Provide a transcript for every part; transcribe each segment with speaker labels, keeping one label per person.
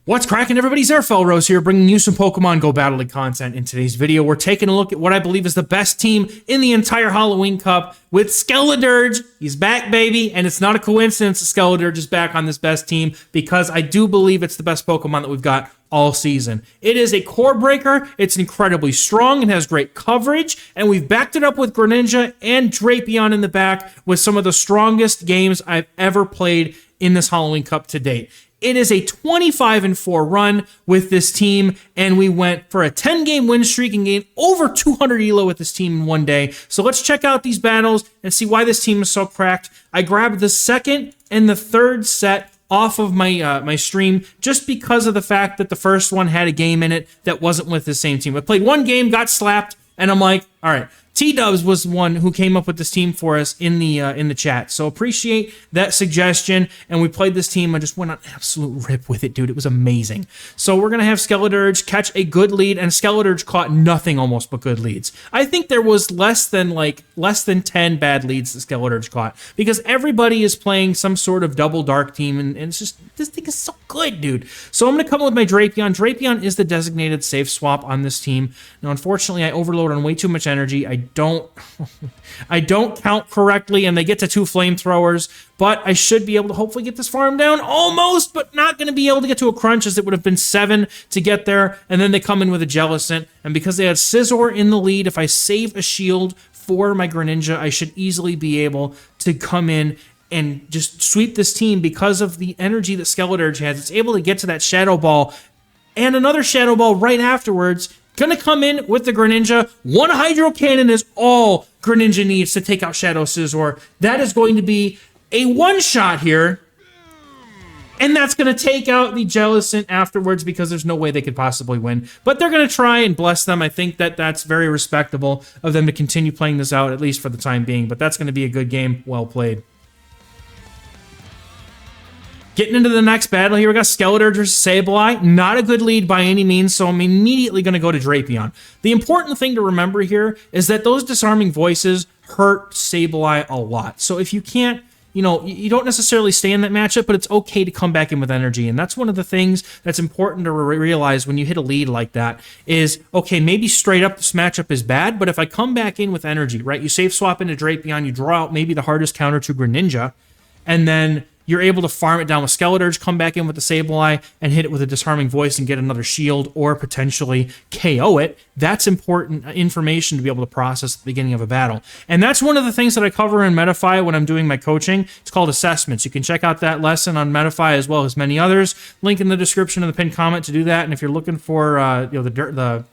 Speaker 1: What's cracking, everybody? XehrFelrose here, bringing you some Pokemon Go Battle League content. In today's video, we're taking a look at what I believe is the best team in the entire Halloween Cup with Skeledirge. He's back, baby, and it's not a coincidence that Skeledirge is back on this best team because I do believe it's the best Pokemon that we've got all season. It is a core breaker, it's incredibly strong, it has great coverage, and we've backed it up with Greninja and Drapion in the back with some of the strongest games I've ever played in this Halloween Cup to date. It is a 25-4 run with this team, and we went for a 10-game win streak and gained over 200 elo with this team in one day. So let's check out these battles and see why this team is so cracked. I grabbed the second and the third set off of my my stream just because of the fact that the first one had a game in it that wasn't with the same team. I played one game, got slapped, and I'm like, all right. T-Dubs was the one who came up with this team for us in the chat. So appreciate that suggestion. And we played this team. I just went on an absolute rip with it, dude. It was amazing. So we're going to have Skeledirge catch a good lead, and Skeledirge caught nothing almost but good leads. I think there was less than 10 bad leads that Skeledirge caught because everybody is playing some sort of double dark team, and it's just, this thing is so good, dude. So I'm going to come with my Drapion. Drapion is the designated safe swap on this team. Now, unfortunately, I overload on way too much energy. I don't count correctly, and they get to 2 flamethrowers, but I should be able to hopefully get this farm down almost, but not going to be able to get to a crunch as it would have been 7 to get there, and then they come in with a Jellicent, and because they had Scizor in the lead, if I save a shield for my Greninja, I should easily be able to come in and just sweep this team because of the energy that Skeledirge has. It's able to get to that Shadow Ball, and another Shadow Ball right afterwards. Gonna come in with the Greninja. One Hydro Cannon is all Greninja needs to take out Shadow Scizor. That is going to be a one-shot here. And that's going to take out the Jellicent afterwards because there's no way they could possibly win. But they're going to try and bless them. I think that that's very respectable of them to continue playing this out, at least for the time being. But that's going to be a good game. Well played. Getting into the next battle here, we got Skeledirge versus Sableye. Not a good lead by any means, so I'm immediately going to go to Drapion. The important thing to remember here is that those disarming voices hurt Sableye a lot. So if you can't, you don't necessarily stay in that matchup, but it's okay to come back in with energy. And that's one of the things that's important to realize when you hit a lead like that is, okay, maybe straight up this matchup is bad, but if I come back in with energy, right, you safe swap into Drapion, you draw out maybe the hardest counter to Greninja, and then you're able to farm it down with Skeledirge, come back in with the Sableye, and hit it with a Disarming Voice and get another shield, or potentially KO it. That's important information to be able to process at the beginning of a battle. And that's one of the things that I cover in Metafy when I'm doing my coaching. It's called assessments. You can check out that lesson on Metafy as well as many others. Link in the description of the pinned comment to do that. And if you're looking for the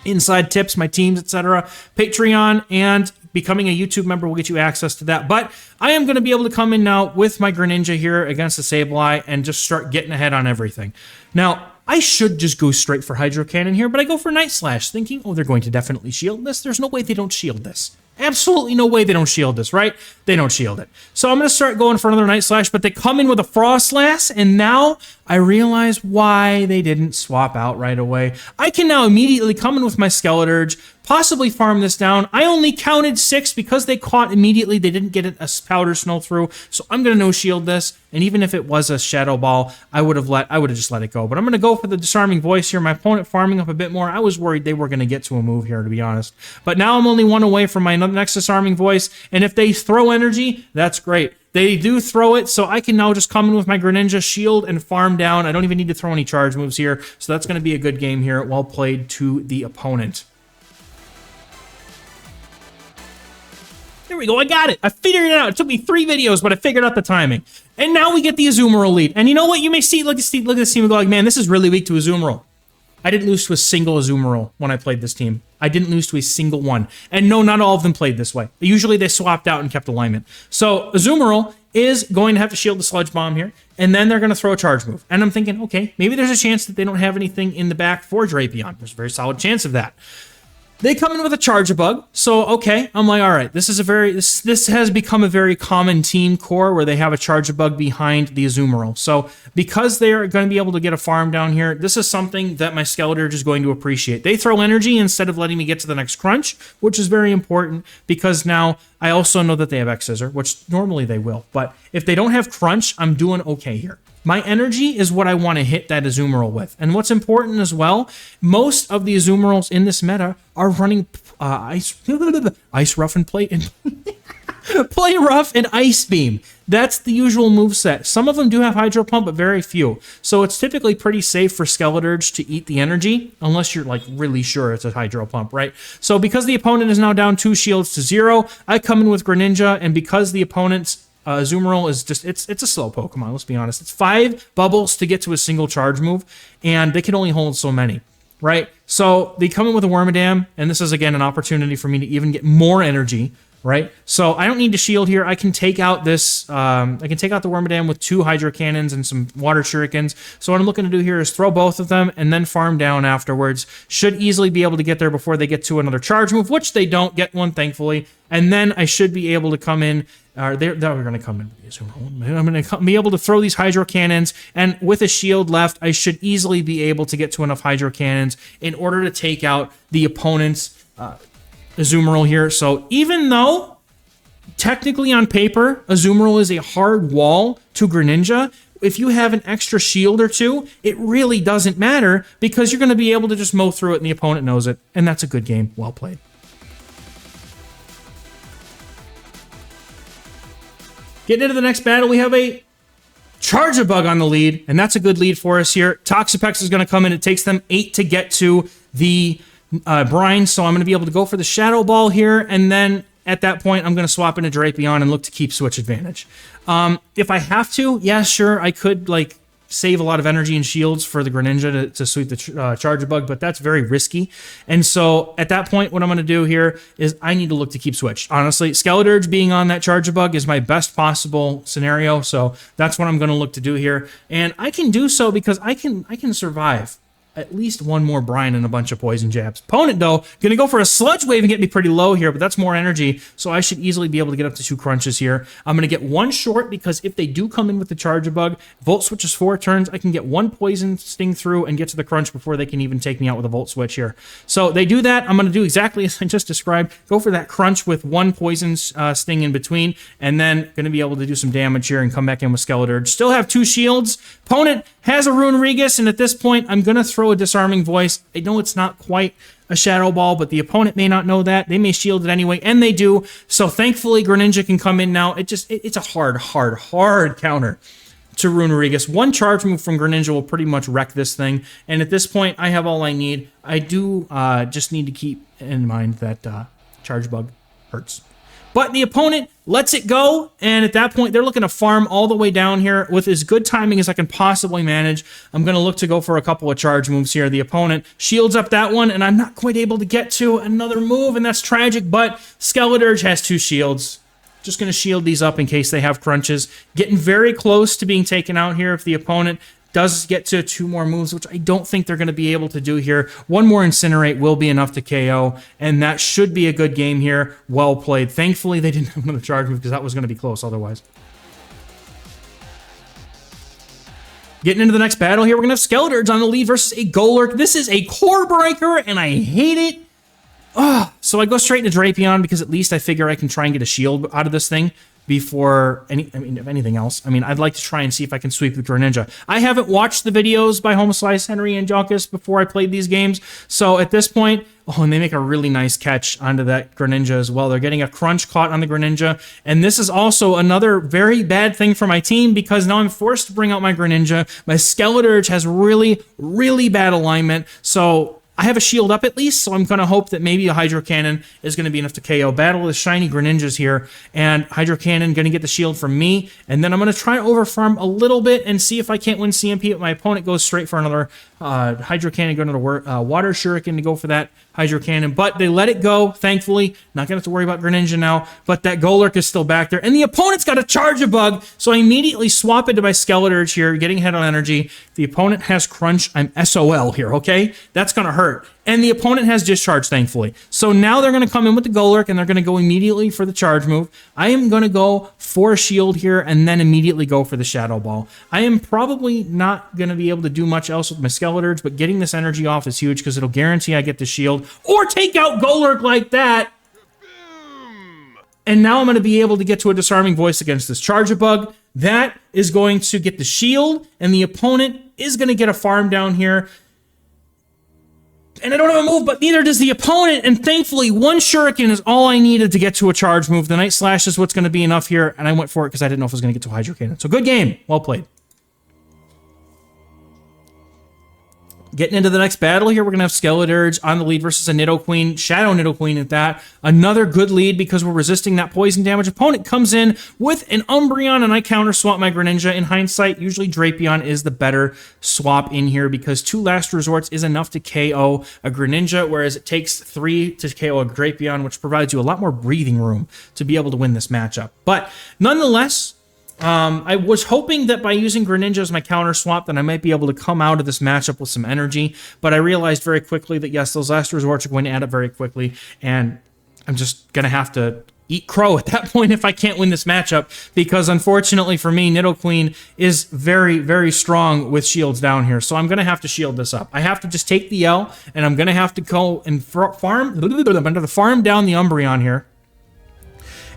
Speaker 1: inside tips, my teams, etc., Patreon and becoming a YouTube member will get you access to that. But I am going to be able to come in now with my Greninja here against the Sableye and just start getting ahead on everything. Now, I should just go straight for Hydro Cannon here, but I go for Night Slash, thinking, oh, they're going to definitely shield this. There's no way they don't shield this. Absolutely no way they don't shield this, right? They don't shield it. So I'm going to start going for another Night Slash, but they come in with a Froslass, and now I realize why they didn't swap out right away. I can now immediately come in with my Skeledirge, possibly farm this down. I only counted 6 because they caught immediately. They didn't get a Powder Snow through, so I'm going to no-shield this, and even if it was a Shadow Ball, I would have just let it go. But I'm going to go for the Disarming Voice here. My opponent farming up a bit more. I was worried they were going to get to a move here, to be honest. But now I'm only 1 away from my next Disarming Voice, and if they throw energy, that's great. They do throw it, so I can now just come in with my Greninja, shield, and farm down. I don't even need to throw any charge moves here, so that's going to be a good game here. Well played to the opponent. There we go, I got it. I figured it out. It took me 3 videos, but I figured out the timing. And now we get the Azumarill lead. And you know what? You may see, look at this team and go like, man, this is really weak to Azumarill. I didn't lose to a single Azumarill when I played this team. I didn't lose to a single one. And no, not all of them played this way. Usually they swapped out and kept alignment. So Azumarill is going to have to shield the Sludge Bomb here, and then they're going to throw a charge move. And I'm thinking, okay, maybe there's a chance that they don't have anything in the back for Drapion. There's a very solid chance of that. They come in with a Charjabug, so okay, I'm like, all right, this has become a very common team core where they have a Charjabug behind the Azumarill. So because they're going to be able to get a farm down here, this is something that my Skeledirge is going to appreciate. They throw energy instead of letting me get to the next crunch, which is very important because now I also know that they have Scizor, which normally they will. But if they don't have crunch, I'm doing okay here. My energy is what I want to hit that Azumarill with. And what's important as well, most of the Azumarills in this meta are running Ice Rough and Play and Play Rough and Ice Beam. That's the usual moveset. Some of them do have Hydro Pump, but very few. So it's typically pretty safe for Skeledirge to eat the energy, unless you're like really sure it's a Hydro Pump, right? So because the opponent is now down 2 shields to 0, I come in with Greninja, and because the opponent's Azumarill is just, it's a slow Pokemon, let's be honest. It's 5 bubbles to get to a single charge move, and they can only hold so many, right? So they come in with a Wormadam, and this is, again, an opportunity for me to even get more energy, right? So I don't need to shield here. I can take out this, I can take out the Wormadam with 2 Hydro Cannons and some Water Shurikens. So what I'm looking to do here is throw both of them and then farm down afterwards. Should easily be able to get there before they get to another charge move, which they don't get one, thankfully. And then I should be able to come in, they're going to come in. I'm going to be able to throw these Hydro Cannons, and with a shield left, I should easily be able to get to enough Hydro Cannons in order to take out the opponent's Azumarill here. So even though technically on paper Azumarill is a hard wall to Greninja, if you have an extra shield or 2, it really doesn't matter because you're going to be able to just mow through it and the opponent knows it. And that's a good game. Well played. Getting into the next battle, we have a Charjabug on the lead, and that's a good lead for us here. Toxapex is going to come in. It takes them 8 to get to the brine, so I'm going to be able to go for the Shadow Ball here, and then at that point, I'm going to swap into Drapion and look to keep switch advantage. If I have to, yeah, sure, I could, like, save a lot of energy and shields for the Greninja to sweep the Charjabug, but that's very risky. And so at that point, what I'm going to do here is I need to look to keep switch. Honestly, Skeledirge being on that Charjabug is my best possible scenario, so that's what I'm going to look to do here. And I can do so because I can survive at least one more brine and a bunch of poison jabs. Opponent, though, gonna go for a Sludge Wave and get me pretty low here, but that's more energy, so I should easily be able to get up to 2 crunches here. I'm gonna get 1 short because if they do come in with the Charjabug, Volt Switch is 4 turns, I can get 1 Poison Sting through and get to the crunch before they can even take me out with a Volt Switch here. So they do that, I'm gonna do exactly as I just described, go for that crunch with 1 Poison Sting in between, and then gonna be able to do some damage here and come back in with Skeledirge. Still have 2 shields. Opponent has a Runerigus, and at this point, I'm gonna throw a Disarming Voice. I know it's not quite a Shadow Ball, but the opponent may not know that. They may shield it anyway, and they do. So thankfully, Greninja can come in now. It's a hard counter to Runerigus. 1 charge move from Greninja will pretty much wreck this thing, and at this point, I have all I need. I do just need to keep in mind that Charjabug hurts. But the opponent lets it go, and at that point, they're looking to farm all the way down here with as good timing as I can possibly manage. I'm going to look to go for a couple of charge moves here. The opponent shields up that one, and I'm not quite able to get to another move, and that's tragic, but Skeledirge has 2 shields. Just going to shield these up in case they have crunches. Getting very close to being taken out here if the opponent does get to 2 more moves, which I don't think they're going to be able to do here. 1 more Incinerate will be enough to KO, and that should be a good game here. Well played. Thankfully, they didn't have another charge move because that was going to be close otherwise. Getting into the next battle here, we're going to have Skeledirge on the lead versus a Golurk. This is a core breaker, and I hate it. So I go straight into Drapion because at least I figure I can try and get a shield out of this thing before if anything else. I mean, I'd like to try and see if I can sweep the Greninja. I haven't watched the videos by Home Slice, Henry, and Jonkis before I played these games, so at this point, and they make a really nice catch onto that Greninja as well. They're getting a crunch caught on the Greninja, and this is also another very bad thing for my team because now I'm forced to bring out my Greninja. My Skeledirge has really, really bad alignment, so I have a shield up at least, so I'm going to hope that maybe a Hydro Cannon is going to be enough to KO. Battle with shiny Greninjas here, and Hydro Cannon going to get the shield from me, and then I'm going to try to overfarm a little bit and see if I can't win CMP, but my opponent goes straight for another Hydro Cannon, going to Water Shuriken to go for that Hydro Cannon, but they let it go, thankfully. Not going to have to worry about Greninja now, but that Golurk is still back there, and the opponent's got a Charjabug, so I immediately swap into my Skeledirge here, getting ahead on energy. The opponent has Crunch. I'm SOL here, okay? That's going to hurt. And the opponent has Discharge, thankfully. So now they're going to come in with the Golurk, and they're going to go immediately for the charge move. I am going to go for a shield here, and then immediately go for the Shadow Ball. I am probably not going to be able to do much else with my Skeledirge, but getting this energy off is huge, because it'll guarantee I get the shield, or take out Golurk like that. And now I'm going to be able to get to a Disarming Voice against this Charjabug. That is going to get the shield, and the opponent is going to get a farm down here. And I don't have a move, but neither does the opponent. And thankfully, one Shuriken is all I needed to get to a charge move. The Night Slash is what's going to be enough here, and I went for it because I didn't know if I was going to get to a Hydro Cannon. So good game. Well played. Getting into the next battle here, we're going to have Skeledirge on the lead versus a Nidoqueen, Shadow Nidoqueen at that. Another good lead because we're resisting that poison damage. Opponent comes in with an Umbreon, and I counter swap my Greninja. In hindsight, usually Drapion is the better swap in here because 2 Last Resorts is enough to KO a Greninja, whereas it takes 3 to KO a Drapion, which provides you a lot more breathing room to be able to win this matchup. But nonetheless, I was hoping that by using Greninja as my counter swap, that I might be able to come out of this matchup with some energy, but I realized very quickly that yes, those Last Resorts are going to add up very quickly, and I'm just going to have to eat crow at that point if I can't win this matchup, because unfortunately for me, Nidoqueen is very, very strong with shields down here, so I'm going to have to shield this up. I have to just take the L, and I'm going to have to go and farm down the Umbreon here,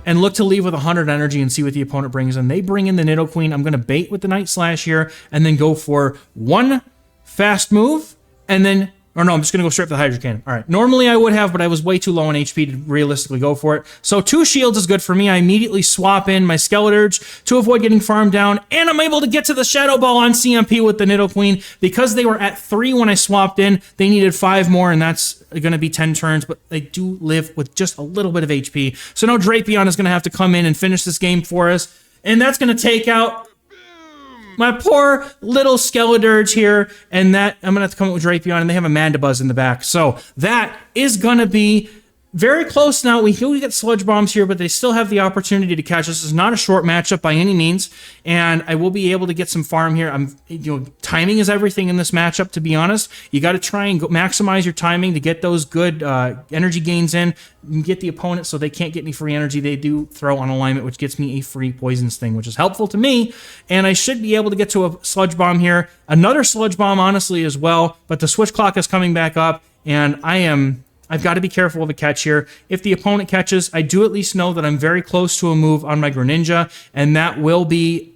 Speaker 1: and look to leave with 100 energy and see what the opponent brings in. They bring in the Nidoqueen. I'm going to bait with the Night Slash here and then go for 1 fast move and then... Or no, I'm just going to go straight for the Hydro Cannon. All right. Normally I would have, but I was way too low on HP to realistically go for it. So 2 shields is good for me. I immediately swap in my Skeledirge to avoid getting farmed down, and I'm able to get to the Shadow Ball on CMP with the Nidoqueen. Because they were at 3 when I swapped in, they needed 5 more, and that's going to be 10 turns, but they do live with just a little bit of HP. So now Drapion is going to have to come in and finish this game for us, and that's going to take out my poor little Skeledirge here, and that I'm gonna have to come up with Drapion, and they have a Mandibuzz in the back. So that is gonna be very close now. We get Sludge Bombs here, but they still have the opportunity to catch. This is not a short matchup by any means, and I will be able to get some farm here. Timing is everything in this matchup, to be honest. You got to try and maximize your timing to get those good energy gains in. You get the opponent so they can't get any free energy. They do throw on alignment, which gets me a free Poison Sting, which is helpful to me, and I should be able to get to a Sludge Bomb here. Another Sludge Bomb, honestly, as well, but the Switch Clock is coming back up, and I've got to be careful of a catch here. If the opponent catches, I do at least know that I'm very close to a move on my Greninja, and that will be...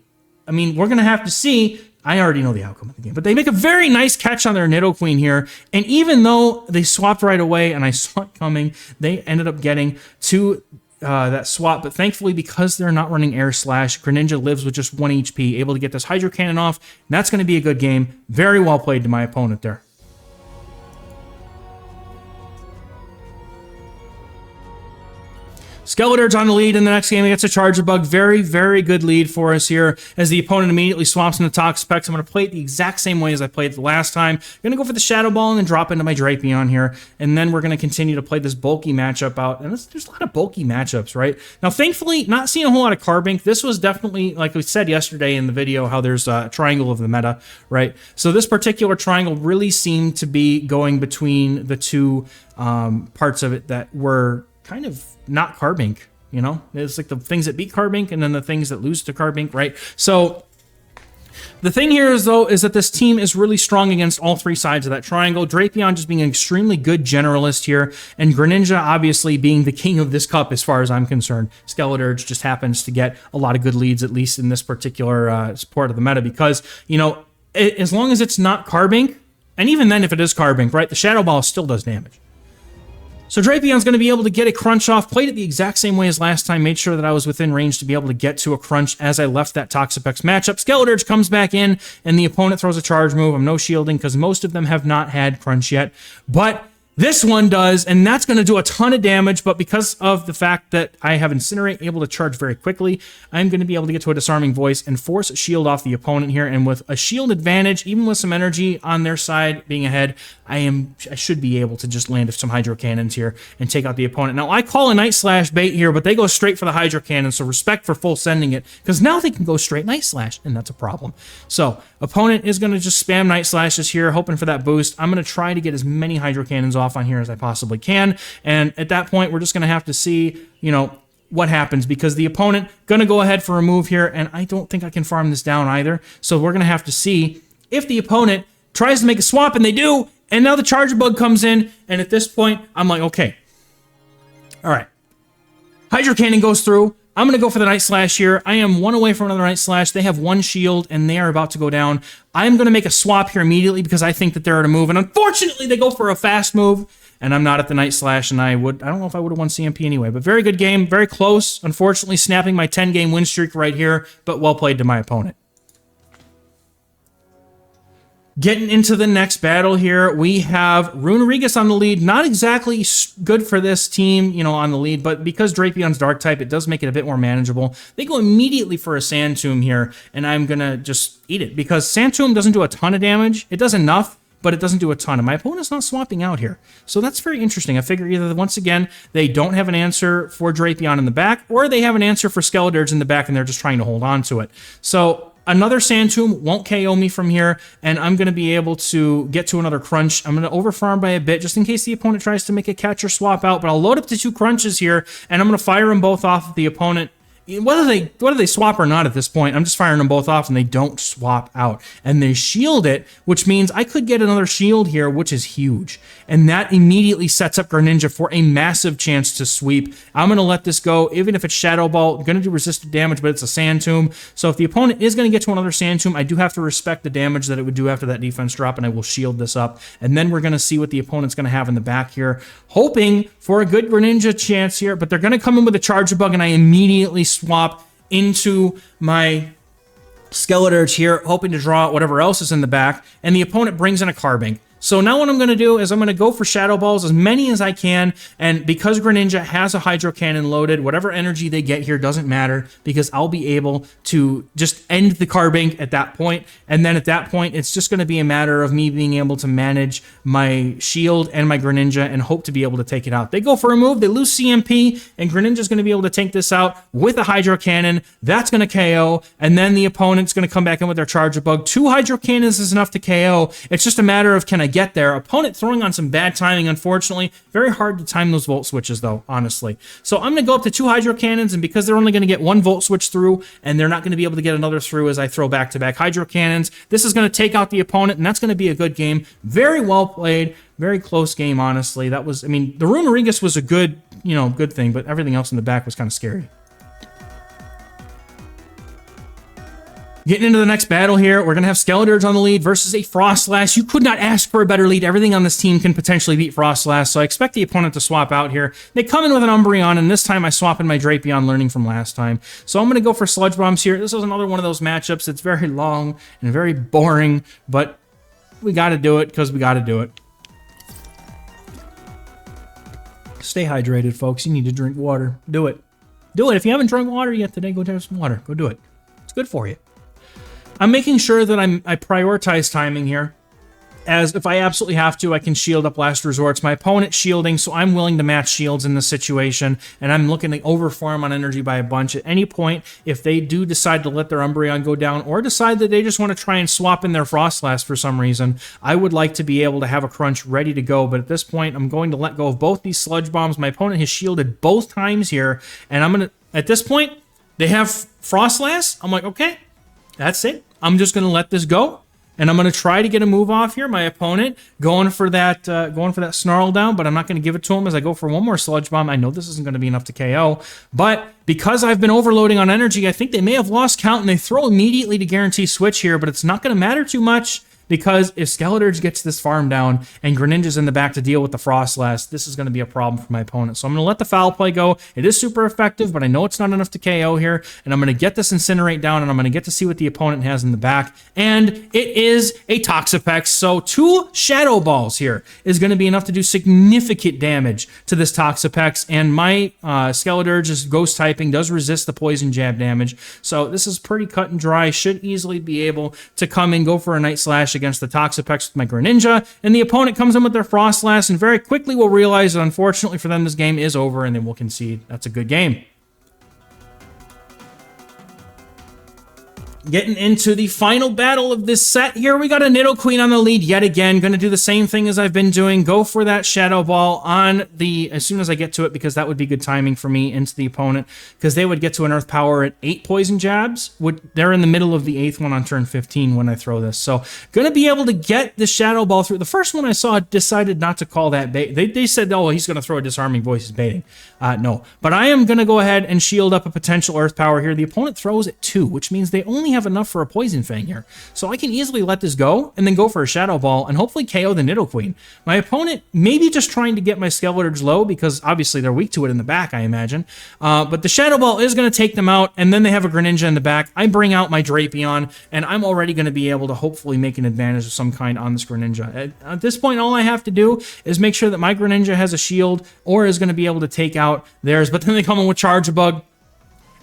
Speaker 1: I mean, we're going to have to see. I already know the outcome of the game, but they make a very nice catch on their Nidoqueen here, and even though they swapped right away and I saw it coming, they ended up getting to that swap, but thankfully, because they're not running Air Slash, Greninja lives with just 1 HP, able to get this Hydro Cannon off, and that's going to be a good game. Very well played to my opponent there. Skeledirge on the lead in the next game against a Charjabug. Very, very good lead for us here as the opponent immediately swaps into Toxapex. I'm going to play it the exact same way as I played it the last time. I'm going to go for the Shadow Ball and then drop into my Drapion here. And then we're going to continue to play this bulky matchup out. And there's a lot of bulky matchups, right? Now, thankfully, not seeing a whole lot of Carbink. This was definitely, like we said yesterday in the video, how there's a triangle of the meta, right? So this particular triangle really seemed to be going between the 2 parts of it that were kind of not Carbink, you know? It's like the things that beat Carbink and then the things that lose to Carbink, right? So the thing here is, though, is that this team is really strong against all 3 sides of that triangle. Drapion just being an extremely good generalist here, and Greninja obviously being the king of this cup as far as I'm concerned. Skeledirge just happens to get a lot of good leads, at least in this particular part of the meta, because, you know, as long as it's not Carbink, and even then if it is Carbink, right, the Shadow Ball still does damage. So Drapion's going to be able to get a crunch off. Played it the exact same way as last time. Made sure that I was within range to be able to get to a crunch as I left that Toxapex matchup. Skeledirge comes back in, and the opponent throws a charge move. I'm no shielding because most of them have not had crunch yet. But this one does, and that's going to do a ton of damage, but because of the fact that I have Incinerate able to charge very quickly, I'm going to be able to get to a Disarming Voice and force a shield off the opponent here, and with a shield advantage, even with some energy on their side being ahead, I should be able to just land some Hydro Cannons here and take out the opponent. Now, I call a Night Slash bait here, but they go straight for the Hydro Cannon, so respect for full sending it, because now they can go straight Night Slash, and that's a problem. So, opponent is going to just spam Night Slashes here, hoping for that boost. I'm going to try to get as many Hydro Cannons off on here as I possibly can, and at that point, we're just going to have to see, you know, what happens, because the opponent going to go ahead for a move here, and I don't think I can farm this down either, so we're going to have to see if the opponent tries to make a swap, and they do, and now the Charjabug comes in, and at this point, I'm like, okay, all right. Hydro Cannon goes through, I'm going to go for the Night Slash here. I am one away from another Night Slash. They have one shield, and they are about to go down. I'm going to make a swap here immediately because I think that they're at a move, and unfortunately, they go for a fast move, and I'm not at the Night Slash, and I don't know if I would have won CMP anyway, but very good game, very close. Unfortunately, snapping my 10-game win streak right here, but well played to my opponent. Getting into the next battle here, we have Runerigus on the lead. Not exactly good for this team, you know, on the lead, but because Drapions Dark type, it does make it a bit more manageable. They go immediately for a Sand Tomb here, and I'm going to just eat it because Sand Tomb doesn't do a ton of damage. It does enough, but it doesn't do a ton, and my opponent's not swapping out here. So that's very interesting. I figure either, once again, they don't have an answer for Drapion in the back, or they have an answer for Skeledirge in the back, and they're just trying to hold on to it. So another Sand Tomb won't KO me from here, and I'm going to be able to get to another Crunch. I'm going to overfarm by a bit, just in case the opponent tries to make a catch or swap out, but I'll load up to 2 Crunches here, and I'm going to fire them both off at the opponent. Whether they swap or not at this point, I'm just firing them both off, and they don't swap out. And they shield it, which means I could get another shield here, which is huge. And that immediately sets up Greninja for a massive chance to sweep. I'm going to let this go, even if it's Shadow Ball. Going to do resisted damage, but it's a Sand Tomb. So if the opponent is going to get to another Sand Tomb, I do have to respect the damage that it would do after that defense drop, and I will shield this up. And then we're going to see what the opponent's going to have in the back here, hoping for a good Greninja chance here, but they're going to come in with a Charjabug, and I immediately swap into my Skeledirge here, hoping to draw out whatever else is in the back, and the opponent brings in a Carbink. So now what I'm going to do is I'm going to go for Shadow Balls, as many as I can, and because Greninja has a Hydro Cannon loaded, whatever energy they get here doesn't matter, because I'll be able to just end the Carbink at that point, and then at that point, it's just going to be a matter of me being able to manage my shield and my Greninja and hope to be able to take it out. They go for a move, they lose CMP, and Greninja's going to be able to take this out with a Hydro Cannon. That's going to KO, and then the opponent's going to come back in with their Charjabug. 2 Hydro Cannons is enough to KO. It's just a matter of, can I get there? Opponent throwing on some bad timing, unfortunately. Very hard to time those Volt Switches, though, honestly. So I'm going to go up to 2 Hydro Cannons, and because they're only going to get 1 Volt Switch through, and they're not going to be able to get another through as I throw back-to-back Hydro Cannons, this is going to take out the opponent, and that's going to be a good game. Very well played. Very close game, honestly. That was, I mean, the Runerigus was a good, you know, good thing, but everything else in the back was kind of scary. Getting into the next battle here, we're going to have Skeledirge on the lead versus a Froslass. You could not ask for a better lead. Everything on this team can potentially beat Froslass, so I expect the opponent to swap out here. They come in with an Umbreon, and this time I swap in my Drapion, learning from last time. So I'm going to go for Sludge Bombs here. This is another one of those matchups that's very long and very boring, but we got to do it because we got to do it. Stay hydrated, folks. You need to drink water. Do it. Do it. If you haven't drunk water yet today, go have some water. Go do it. It's good for you. I'm making sure that I prioritize timing here, as if I absolutely have to, I can shield up Last Resort. It's my opponent shielding, so I'm willing to match shields in this situation, and I'm looking to overfarm on energy by a bunch. At any point, if they do decide to let their Umbreon go down, or decide that they just want to try and swap in their Froslass for some reason, I would like to be able to have a Crunch ready to go, but at this point, I'm going to let go of both these Sludge Bombs. My opponent has shielded both times here, and I'm going to, at this point, they have Froslass. I'm like, okay, that's it. I'm just going to let this go, and I'm going to try to get a move off here. My opponent going for that Snarl down, but I'm not going to give it to him as I go for one more Sludge Bomb. I know this isn't going to be enough to KO, but because I've been overloading on energy, I think they may have lost count, and they throw immediately to guarantee switch here, but it's not going to matter too much, because if Skeledirge gets this farm down and Greninja's in the back to deal with the Froslass, this is going to be a problem for my opponent. So I'm going to let the Foul Play go. It is super effective, but I know it's not enough to KO here, and I'm going to get this Incinerate down, and I'm going to get to see what the opponent has in the back, and it is a Toxapex. So 2 Shadow Balls here is going to be enough to do significant damage to this Toxapex, and my Skeledirge's Ghost typing does resist the Poison Jab damage, so this is pretty cut and dry. Should easily be able to come and go for a Night Slash against the Toxapex with my Greninja, and the opponent comes in with their Froslass, and very quickly will realize that unfortunately for them this game is over, and they will concede. That's a good game. Getting into the final battle of this set here, we got a Nidoqueen on the lead yet again. Going to do the same thing as I've been doing. Go for that Shadow Ball on as soon as I get to it, because that would be good timing for me into the opponent, because they would get to an Earth Power at 8 poison jabs. They're in the middle of the 8th one on turn 15 when I throw this. So going to be able to get the Shadow Ball through. The first one I saw decided not to call that bait. They said, oh, he's going to throw a Disarming Voice as baiting. No. But I am going to go ahead and shield up a potential Earth Power here. The opponent throws at 2, which means they only have enough for a Poison Fang here. So I can easily let this go and then go for a Shadow Ball and hopefully KO the Nidoqueen. My opponent maybe just trying to get my Skeledirge low, because obviously they're weak to it in the back, I imagine. But the Shadow Ball is going to take them out, and then they have a Greninja in the back. I bring out my Drapion, and I'm already going to be able to hopefully make an advantage of some kind on this Greninja. At this point, all I have to do is make sure that my Greninja has a shield or is going to be able to take out theirs. But then they come in with Charjabug,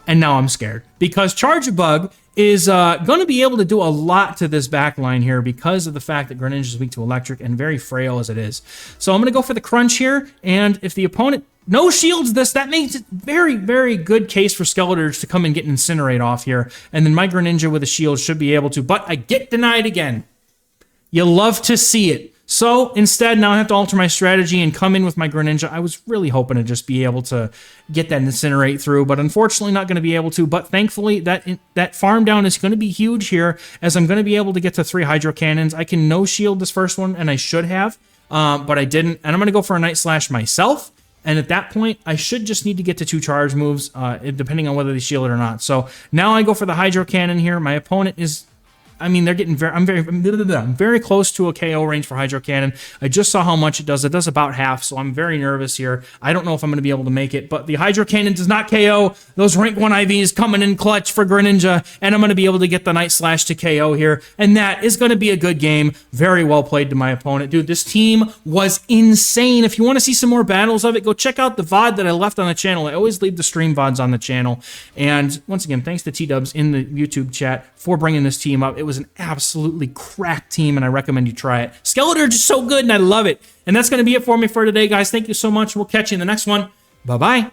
Speaker 1: and now I'm scared, because Charjabug is going to be able to do a lot to this back line here because of the fact that Greninja is weak to electric and very frail as it is. So I'm going to go for the crunch here, and if the opponent no shields this, that makes it very, very good case for Skeledirge to come and get an Incinerate off here, and then my Greninja with a shield should be able to, but I get denied again. You love to see it. So instead, now I have to alter my strategy and come in with my Greninja. I was really hoping to just be able to get that Incinerate through, but unfortunately not going to be able to. But thankfully, that farm down is going to be huge here, as I'm going to be able to get to 3 Hydro Cannons. I can no shield this first one, and I should have, but I didn't. And I'm going to go for a Night Slash myself. And at that point, I should just need to get to 2 charge moves, depending on whether they shield it or not. So now I go for the Hydro Cannon here. My opponent is... I mean, they're getting I'm very close to a KO range for Hydro Cannon. I just saw how much it does. It does about half, so I'm very nervous here. I don't know if I'm going to be able to make it, but the Hydro Cannon does not KO. Those rank 1 IVs coming in clutch for Greninja, and I'm going to be able to get the Night Slash to KO here, and that is going to be a good game. Very well played to my opponent. Dude, this team was insane. If you want to see some more battles of it, go check out the VOD that I left on the channel. I always leave the stream VODs on the channel. And once again, thanks to T-Dubs in the YouTube chat for bringing this team up. It was an absolutely cracked team, and I recommend you try it. Skeledirge is so good, and I love it. And that's going to be it for me for today, guys. Thank you so much. We'll catch you in the next one. Bye-bye.